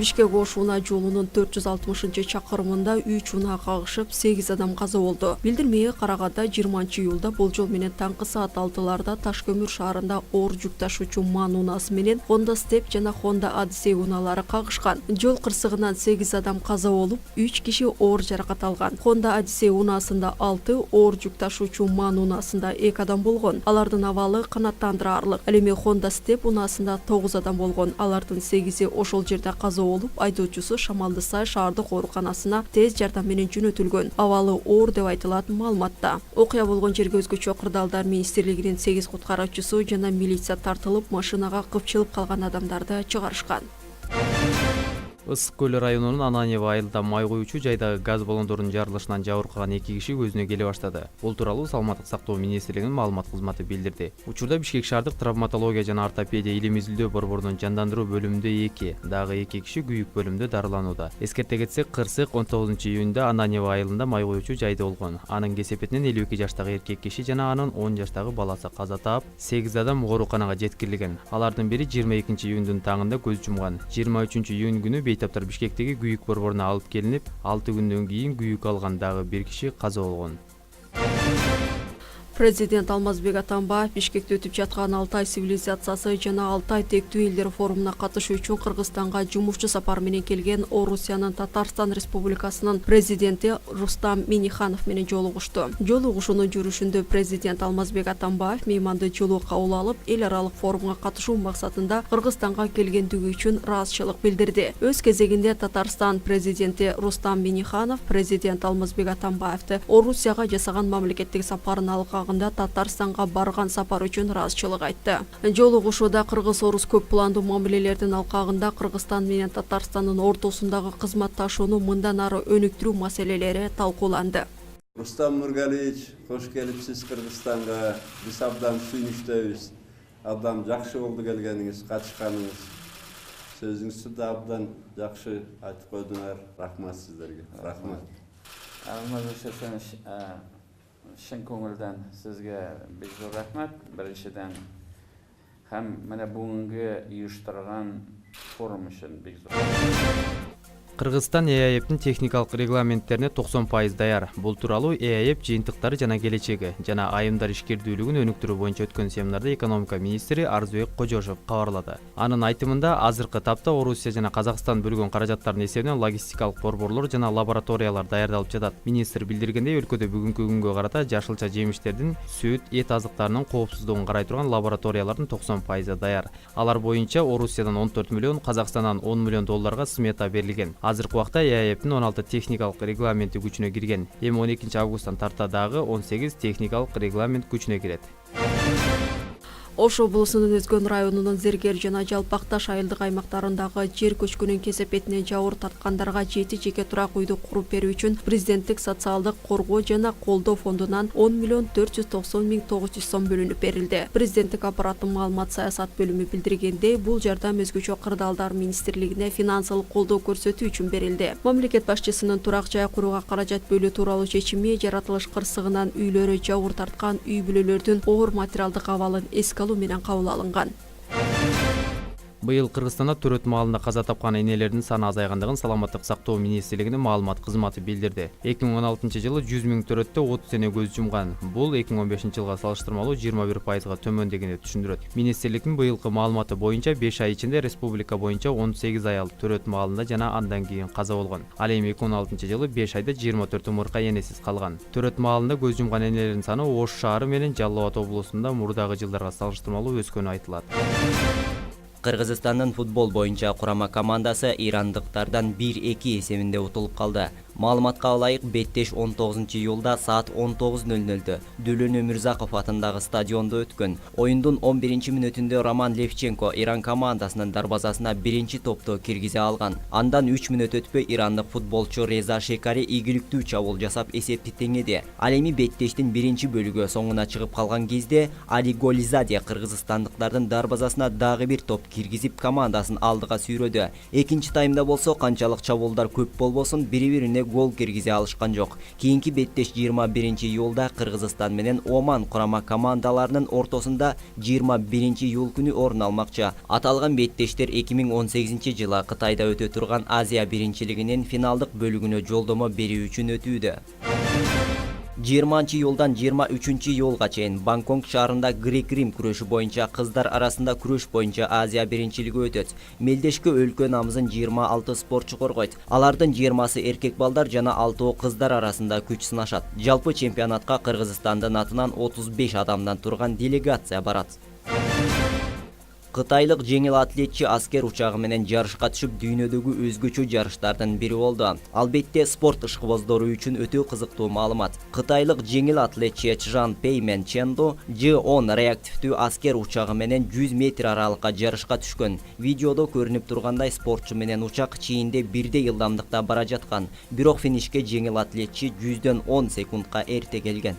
Бишкек-Ош унаа жолунун 460-чакырымында 3 унаа кагышып 8 адам каза болду. Билдирмеге караганда 20-июлда болжол менен таңкы саат 6-ларда Ташкөмүр шаарында оор жүк ташуучу MAN унаасы менен Honda Step жана Honda Odyssey унаалары кагышкан. Жол кырсыгынан 8 адам каза болуп, 3 киши оор жаракат алган. Honda Odyssey унаасында 6, оор жүк ташуучу MAN унаасында 2 адам болгон. Алардын абалы канааттандырарлык. Ал эми Honda Step унаасында 9 адам болгон. Алардын 8-и ошол жерде каза болуп, айдоочусу Шамалдысай шаардык ооруканасына тез жардам менен жөнөтүлгөн. Абалы оор деп айтылат маалыматта. Окуя болгон жерге өзгөчө кырдаалдар министрлигинин 8 куткаруучусу жана милиция тартылып, машинага кыпчылып калган адамдарды чыгарышкан. Ысык көл районунун Ананьево айылында май куючу жайдагы газ баллондорунун жарылышынан жабыркаган 2 киши өзүнө келе баштады. Бул тууралуу Саламаттык сактоо министрлигинин маалымат кызматы билдирди. Учурда Бишкек шаардык травматология жана ортопедия илим изилдөө борборунун жандандыруу бөлүмүндө 2, дагы 2 киши күйүк бөлүмдө дарыланууда. Эскерте кетсек, кырсык 19-июнда Ананьево айылында май куючу жайда болгон. Анын кесепетинен 52 жаштагы эркек киши жана анын 10 жаштагы баласы каза таап, 8 адам ооруканага жеткирилген. Алардын бири 22-июндун таңында көз жумган. 23-июнь күнү бейтаптар Бишкектеги күйүк борборуна алып келинип, 6 күндөн кийин күйүк алган дагы бир киши каза болгон. Президент Алмазбек Атамбаев Бишкекте өтүп жаткан Алтай цивилизациясы жана Алтай тектүү элдер форумуна катышуу үчүн Кыргызстанга жумушчу сапар менен келген Орусиянын Татарстан Республикасынын президенти Рустам Минниханов менен жолугушту. Жолугушуунун жүрүшүндө президент Алмазбек Атамбаев мейманды жылуу кабыл алып, эл аралык форумга катышуу максатында Кыргызстанга келгендиги үчүн ыраазычылык билдирди. Өз кезегинде Татарстан президенти Рустам Минниханов президент Алмазбек Атамбаевди Орусияга жасаган мамлекеттик сапарын алкагында Татарстанга барган сапар үчүн ыраазычылык айтты. Жолугушууда кыргыз-орус көп пландуу мамилелердин алкагында Кыргызстан менен Татарстандын ортосундагы кызматташууну мындан ары өнүктүрүү маселелери талкууланды. Рустам Нургалиевич, кош келипсиз Кыргызстанга. Биз абдан сүйүнүчтөбүз. Абдан жакшы болду келгениңиз, катышканыңыз. Сөзүңүздү да абдан жакшы айтып койдуңар. Рахмат сиздерге. Рахмат. Шын көңілден сізге біз рахмат. Біріншіден, һәм менә бүгінгі ұйыштырған форум үшін біз Кыргызстан ЭАЭПтин техникалык регламенттерине 90% даяр. Бул тууралуу ЭАЭП жыйынтыктары жана келечеги жана айымдар ишкердүүлүгүн өнүктүрүү боюнча өткөн семинарда экономика министри Арзыбек Кожошов кабарлады. Анын айтымында азыркы тапта Орусия жана Казакстан бөлгөн каражаттардын эсебинен логистикалык борборлор жана лабораториялар даярдалып жатат. Министр билдиргендей, өлкөдө бүгүнкү күнгө карата жашылча жемиштердин, сүт, эт азыктарынын коопсуздугун карай турган лабораториялардын 90% даяр. Алар боюнча Орусиядан 14 миллион, Казакстандан 10 миллион долларга смета берилген. Азыркы убакта ЭАЭПтин 16 техникалык регламенти күчүнө кирген. Эми 12 августтан тарта дагы 18 техникалык регламент күчүнө кирет. Ош облусунун Өзгөн районунун Зергер жана Жалпакташ айылдык аймактарындагы жер көчкүнүн кесепетине жабыр тарткандарга 7 жеке турак үйдү куруп берүү үчүн президенттик социалдык коргоо жана колдоо фондунан 10 миллион 490 миң 900 сом бөлүнүп берилди. Президенттик аппараттын маалымат саясат бөлүмү билдиргендей, бул жардам өзгөчө кырдаалдар министрлигине финансылык колдоо көрсөтүү үчүн берилди. Мамлекет башчысынын турак жай курууга каражат бөлүү тууралуу чечими жаратылыш кырсыгынан үйлөрү жабыр тарткан үй бүлөлөрдүн оор материалдык абалын эске алуу менен кабыл алынган. Быйыл Кыргызстанда төрөт маалында каза тапкан энелердин саны азайгандыгын Саламаттык сактоо министрлигинин маалымат кызматы билдирди. 2016-жылы 100 миң төрөттө 30 эне көз жумган. Бул 2015-жылга салыштырмалуу 21%га төмөн дегенди түшүндүрөт. Министрликтин быйылкы маалыматы боюнча 5 ай ичинде республика боюнча 18 аял төрөт маалында жана андан кийин каза болгон. Ал эми 2016-жылы 5 айда 24 умурка энесиз калган. Төрөт маалында көз жумган энелердин саны Ош шаары менен Жалал Абад облусунда мурдагы жылдарга салыштырмалуу өскөнү айтылат. Кыргызстандын футбол боюнча курама командасы ирандыктардан 1-2 эсебинде утулуп калды. Маалыматка ылайык, беттеш 19-июлда саат 19:00 Дүлөн Өмүрзаков атындагы стадиондо өткөн. Оюндун 11-мүнөтүндө Роман Левченко Иран командасынын дарбазасына биринчи топто киргизе алган. Андан 3 мүнөт өтпөй ирандык футболчу Реза Шекари ийгиликтүү чабуул жасап эсепти теңеди. Ал эми беттештин биринчи бөлүгү соңуна чыгып калган кезде Али Голизаде кыргызстандыктардын дарбазасына дагы бир топ киргизип командасын алдыга сүйрөдү. Экинчи таймда болсо канчалык чабуулдар көп болбосун бири-бирине гол киргизе алышкан жок. Кийинки беттеш 21-июлда Кыргызстан менен Оман курама командаларынын ортосунда 21-июл күнү орун алмакчы. Аталган беттештер 2018-жылы Кытайда өтө турган Азия биринчилигинин финалдык бөлүгүнө жолдомо берүү үчүн өтүүдө. 20-июлдан 23-июлга чейин Бангкок шаарында грек-рим күрөшү боюнча кыздар арасында күрөш боюнча Азия биринчилиги өтөт. Мелдешке өлкө намызын 26 спортчу коргойт. Алардын 20сы эркек балдар жана 6 кыздар арасында күч сынашат. Жалпы чемпионатка Кыргызстандын атынан 35 адамдан турган делегация барат. Кытайлык жеңил атлетчи аскер учагы менен жарышка түшүп дүйнөдөгү өзгөчө жарыштардын бири болду. Албетте спорт ишкыбоздору үчүн өтө кызыктуу маалымат. Кытайлык жеңил атлетчи Чжан Пеймен Ченду Ж-10 реактивдүү аскер учагы менен 100 метр аралыкка жарышка түшкөн. Видеодо көрүнүп тургандай спортчу менен учак чийинде бирдей ылдамдыкта бара жаткан. Бирок финишке жеңил атлетчи 100дөн 10 секундка эрте келген.